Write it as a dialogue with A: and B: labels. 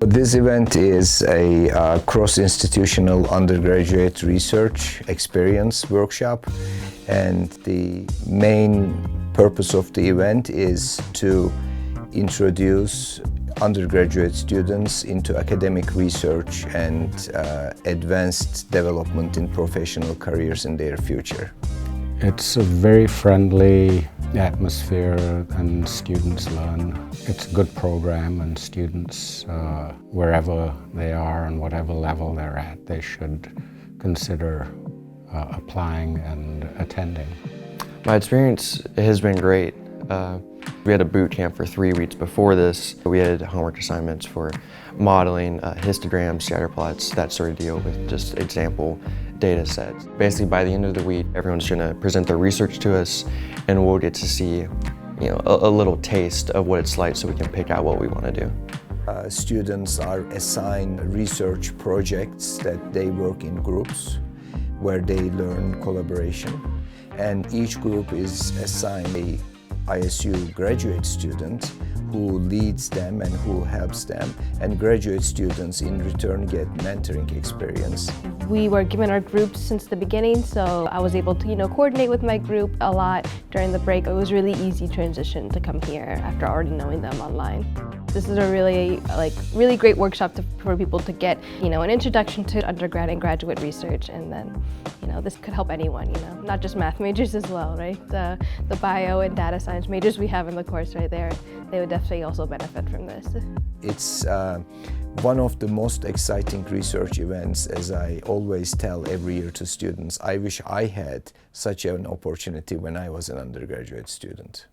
A: This event is a cross-institutional undergraduate research experience workshop, and the main purpose of the event is to introduce undergraduate students into academic research and advanced development in professional careers in their future.
B: It's a very friendly atmosphere and students learn. It's a good program, and students, wherever they are and whatever level they're at, they should consider applying and attending.
C: My experience has been great. We had a boot camp for 3 weeks before this. We had homework assignments for modeling, histograms, scatter plots, that sort of deal with just example data sets. Basically, by the end of the week, everyone's going to present their research to us, and we'll get to see, a little taste of what it's like, so we can pick out what we want to do.
A: Students are assigned research projects that they work in groups where they learn collaboration, and each group is assigned a ISU graduate student who leads them and who helps them, and graduate students in return get mentoring experience.
D: We were given our groups since the beginning, so I was able to coordinate with my group a lot during the break. It was really easy transition to come here after already knowing them online. This is a really great workshop for people to get an introduction to undergrad and graduate research, and then this could help anyone, not just math majors as well, right? The bio and data science majors we have in the course right there, they would definitely also benefit from this.
A: It's one of the most exciting research events, as I always tell every year to students. I wish I had such an opportunity when I was an undergraduate student.